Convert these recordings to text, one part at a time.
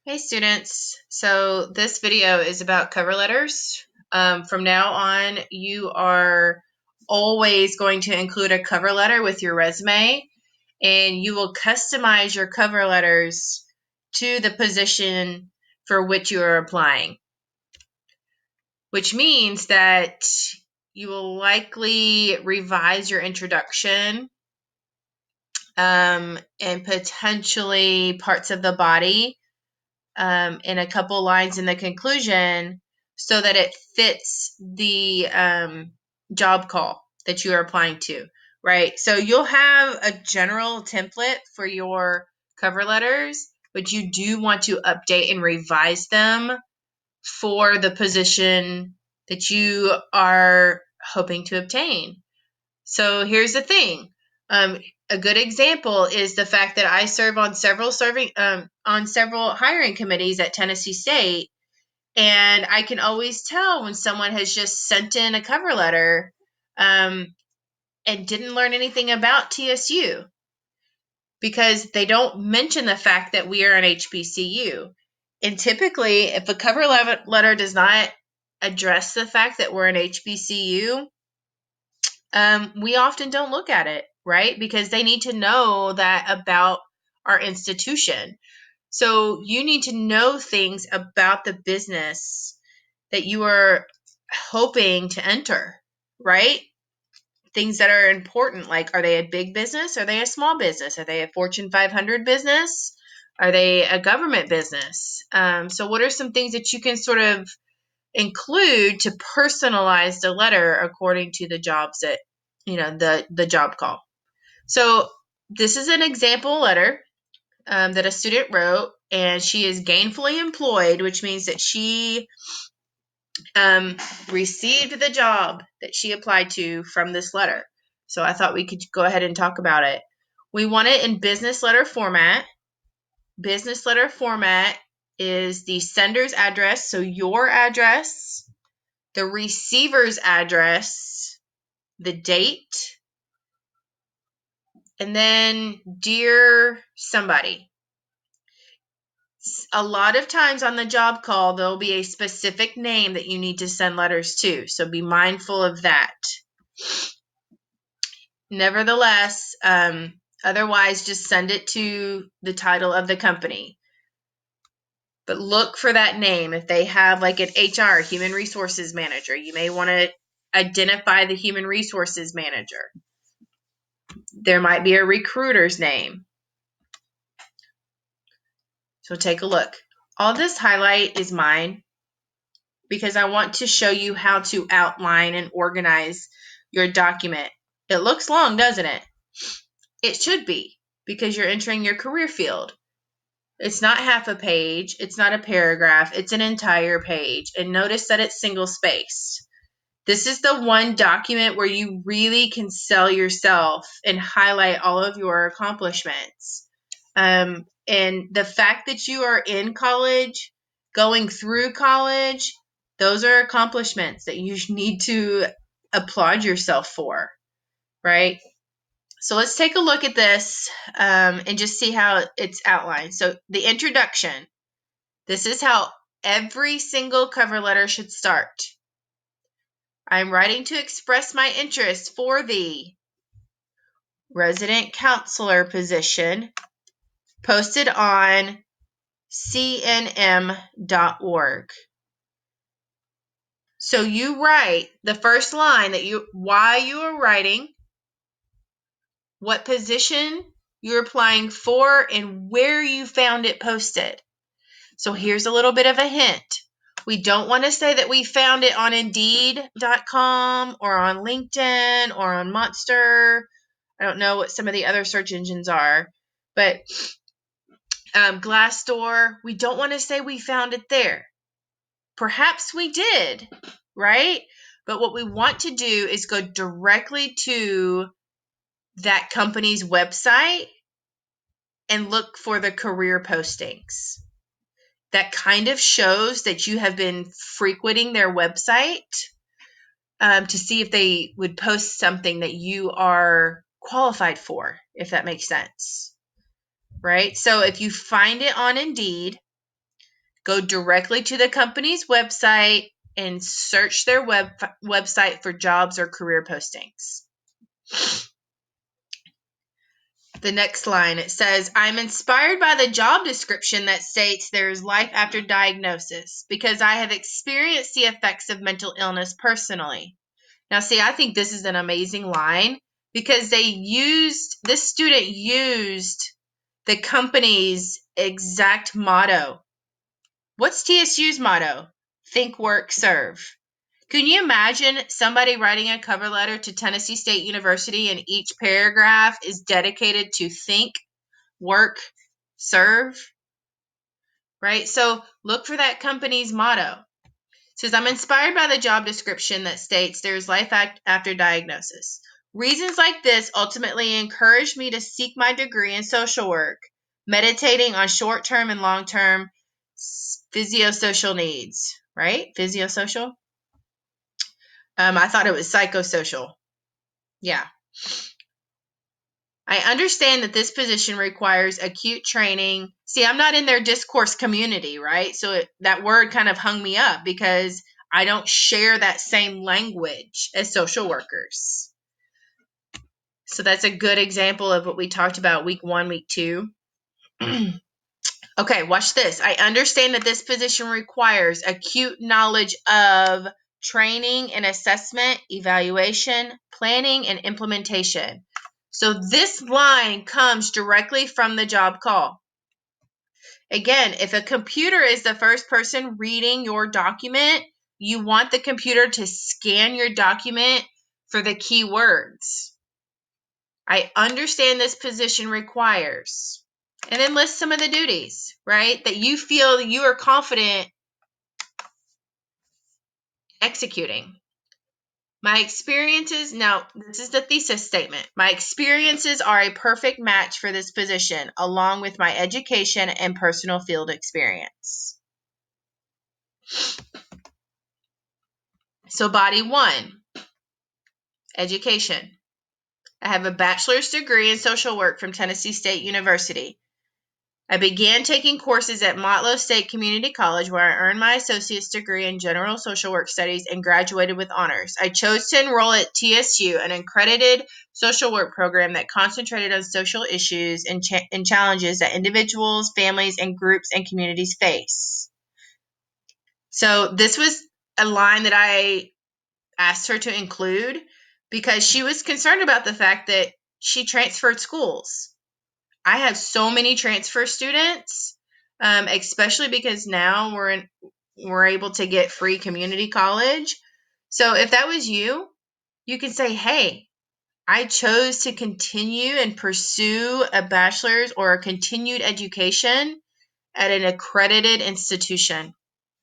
Hey students, so this video is about cover letters. From now on, you are always going to include a cover letter with your resume, and you will customize your cover letters to the position for which you are applying, which means that you will likely revise your introduction and potentially parts of the body in a couple lines in the conclusion so that it fits the job call that you are applying to, right? So you'll have a general template for your cover letters, but you do want to update and revise them for the position that you are hoping to obtain. So here's the thing. A good example is the fact that I serve on several hiring committees at Tennessee State, and I can always tell when someone has just sent in a cover letter and didn't learn anything about TSU because they don't mention the fact that we are an HBCU. And typically, if a cover letter does not address the fact that we're an HBCU, we often don't look at it, right? Because they need to know that about our institution. So you need to know things about the business that you are hoping to enter, right? Things that are important, like are they a big business? Are they a small business? Are they a Fortune 500 business? Are they a government business? So what are some things that you can sort of include to personalize the letter according to the jobs that, the job call. So this is an example letter that a student wrote, and she is gainfully employed, which means that she received the job that she applied to from this letter. So I thought we could go ahead and talk about it. We want it in business letter format. Business letter format is the sender's address, so your address, the receiver's address, the date, and then dear somebody. A lot of times on the job call, there'll be a specific name that you need to send letters to, so be mindful of that. Nevertheless, otherwise, just send it to the title of the company. But look for that name. If they have like an HR, human resources manager, you may want to identify the human resources manager. There might be a recruiter's name. So take a look. All this highlight is mine because I want to show you how to outline and organize your document. It looks long, doesn't it? It should be, because you're entering your career field. It's not half a page. It's not a paragraph. It's an entire page. And notice that it's single-spaced. This is the one document where you really can sell yourself and highlight all of your accomplishments. And the fact that you are in college, going through college, those are accomplishments that you need to applaud yourself for, right? So let's take a look at this and just see how it's outlined. So the introduction, this is how every single cover letter should start. I'm writing to express my interest for the resident counselor position posted on cnm.org. So you write the first line why you are writing, what position you're applying for, and where you found it posted. So here's a little bit of a hint. We don't want to say that we found it on Indeed.com or on LinkedIn or on Monster. I don't know what some of the other search engines are, but Glassdoor, we don't want to say we found it there. Perhaps we did, right? But what we want to do is go directly to that company's website and look for the career postings. That kind of shows that you have been frequenting their website to see if they would post something that you are qualified for, if that makes sense, right? So if you find it on Indeed, Go directly to the company's website and search their website for jobs or career postings. The next line, it says, I'm inspired by the job description that states there is life after diagnosis because I have experienced the effects of mental illness personally. Now, see, I think this is an amazing line because this student used the company's exact motto. What's TSU's motto? Think, work, serve. Can you imagine somebody writing a cover letter to Tennessee State University and each paragraph is dedicated to think, work, serve? Right? So look for that company's motto. It says, I'm inspired by the job description that states there is life after diagnosis. Reasons like this ultimately encouraged me to seek my degree in social work, meditating on short-term and long-term physiosocial needs, right? Physiosocial? I thought it was psychosocial. Yeah. I understand that this position requires acute training. See, I'm not in their discourse community, right? So that word kind of hung me up because I don't share that same language as social workers. So that's a good example of what we talked about week 1, week 2. Okay, watch this. I understand that this position requires acute knowledge of training and assessment, evaluation, planning, and implementation. So this line comes directly from the job call. Again, if a computer is the first person reading your document, you want the computer to scan your document for the keywords. I understand this position requires. And then list some of the duties, right? That you feel you are confident executing. My experiences, now this is the thesis statement. My experiences are a perfect match for this position, along with my education and personal field experience. So body 1, education. I have a bachelor's degree in social work from Tennessee State University. I began taking courses at Motlow State Community College, where I earned my associate's degree in general social work studies and graduated with honors. I chose to enroll at TSU, an accredited social work program that concentrated on social issues and challenges that individuals, families, and groups and communities face. So this was a line that I asked her to include because she was concerned about the fact that she transferred schools. I have so many transfer students, especially because now we're able to get free community college. So if that was you, you can say, hey, I chose to continue and pursue a bachelor's or a continued education at an accredited institution.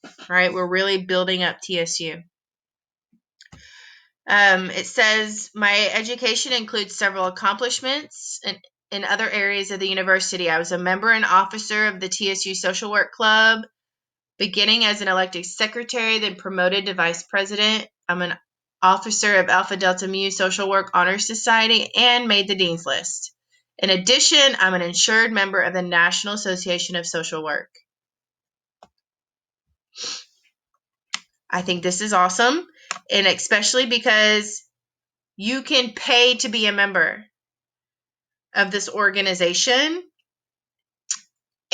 All right, we're really building up TSU. It says, my education includes several accomplishments in other areas of the university. I was a member and officer of the TSU Social Work Club, beginning as an elected secretary, then promoted to vice president. I'm an officer of Alpha Delta Mu Social Work Honor Society and made the Dean's List. In addition, I'm an insured member of the National Association of Social Work. I think this is awesome, and especially because you can pay to be a member of this organization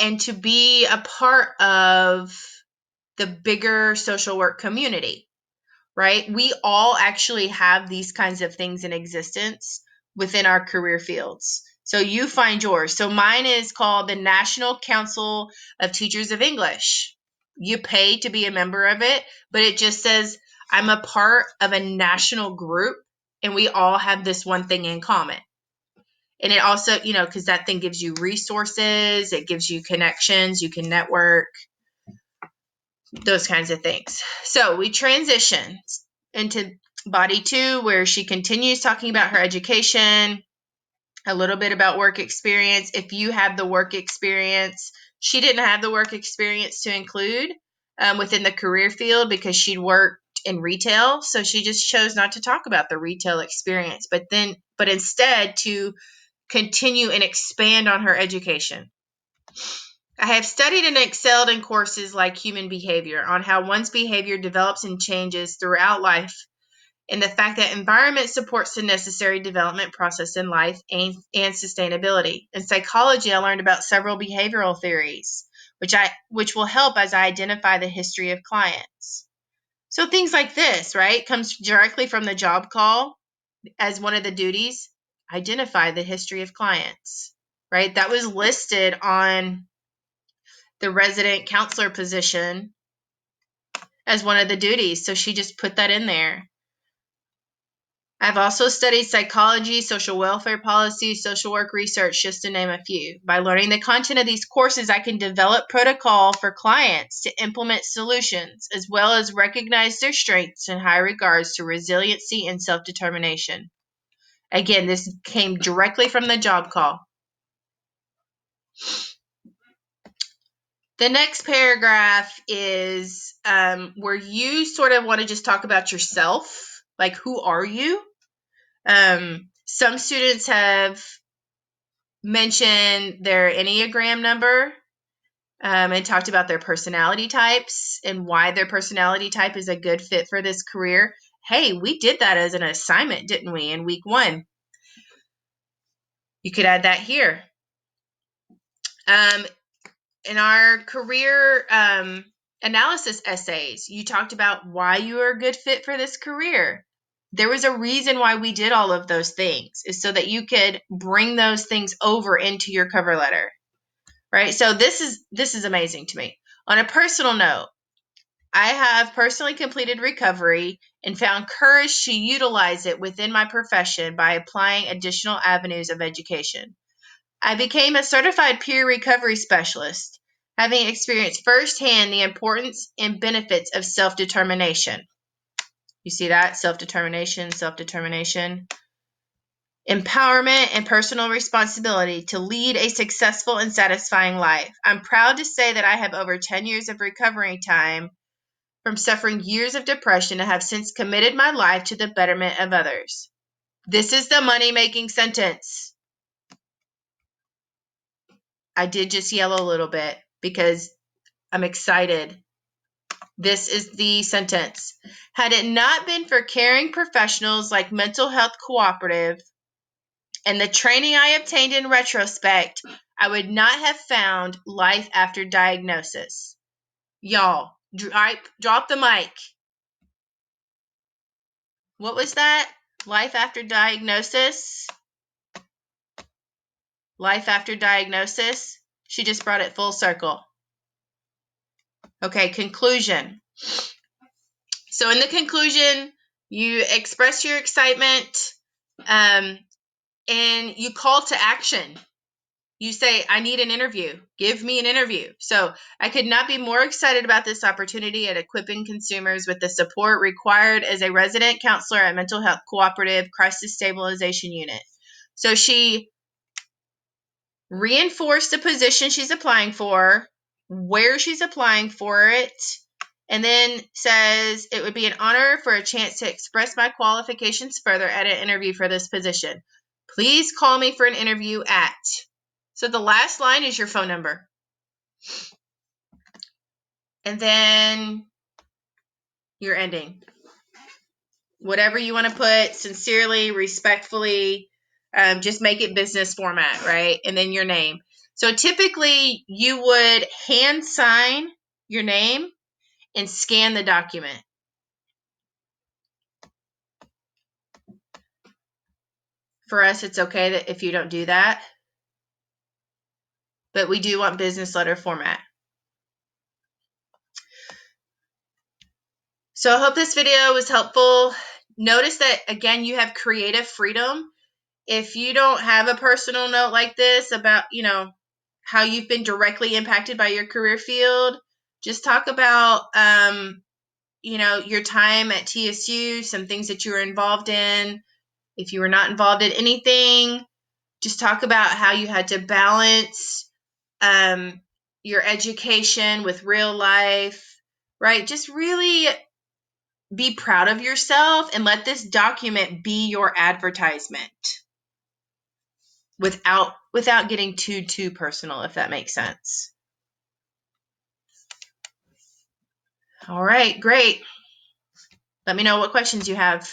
and to be a part of the bigger social work community, right? We all actually have these kinds of things in existence within our career fields. So you find yours. So mine is called the National Council of Teachers of English. You pay to be a member of it, but it just says I'm a part of a national group and we all have this one thing in common. And it also, because that thing gives you resources, it gives you connections, you can network, those kinds of things. So we transition into body 2, where she continues talking about her education, a little bit about work experience. If you have the work experience, she didn't have the work experience to include within the career field because she'd worked in retail. So she just chose not to talk about the retail experience, but instead to continue and expand on her education. I have studied and excelled in courses like human behavior on how one's behavior develops and changes throughout life, and the fact that environment supports the necessary development process in life and sustainability. In psychology, I learned about several behavioral theories, which will help as I identify the history of clients. So things like this, right, comes directly from the job call as one of the duties. Identify the history of clients, right? That was listed on the resident counselor position as one of the duties. So she just put that in there. I've also studied psychology, social welfare policy, social work research, just to name a few. By learning the content of these courses, I can develop protocol for clients to implement solutions, as well as recognize their strengths in high regards to resiliency and self-determination. Again, this came directly from the job call. The next paragraph is where you sort of want to just talk about yourself, like who are you? Some students have mentioned their Enneagram number and talked about their personality types and why their personality type is a good fit for this career. Hey, we did that as an assignment, didn't we, in week 1? You could add that here. In our career analysis essays, you talked about why you are a good fit for this career. There was a reason why we did all of those things, is so that you could bring those things over into your cover letter, right? So this is amazing to me. On a personal note, I have personally completed recovery and found courage to utilize it within my profession by applying additional avenues of education. I became a certified peer recovery specialist, having experienced firsthand the importance and benefits of self-determination. You see that? Self-determination, self-determination. Empowerment and personal responsibility to lead a successful and satisfying life. I'm proud to say that I have over 10 years of recovery time from suffering years of depression and have since committed my life to the betterment of others. This is the money-making sentence. I did just yell a little bit because I'm excited. This is the sentence. Had it not been for caring professionals like Mental Health Cooperative and the training I obtained in retrospect, I would not have found life after diagnosis. Y'all, drop the mic. What was that? Life after diagnosis? Life after diagnosis? She just brought it full circle. Okay, conclusion. So in the conclusion, you express your excitement and you call to action. You say, I need an interview. Give me an interview. So I could not be more excited about this opportunity at equipping consumers with the support required as a resident counselor at Mental Health Cooperative Crisis Stabilization Unit. So she reinforced the position she's applying for, where she's applying for it, and then says it would be an honor for a chance to express my qualifications further at an interview for this position. Please call me for an interview at. So the last line is your phone number. And then your ending. Whatever you want to put, sincerely, respectfully, just make it business format, right? And then your name. So typically you would hand sign your name and scan the document. For us, it's okay that if you don't do that, but we do want business letter format. So I hope this video was helpful. Notice that, again, you have creative freedom. If you don't have a personal note like this about, how you've been directly impacted by your career field, just talk about, your time at TSU, some things that you were involved in. If you were not involved in anything, just talk about how you had to balance your education with real life, right? Just really be proud of yourself and let this document be your advertisement without getting too personal, if that makes sense. All right, great. Let me know what questions you have.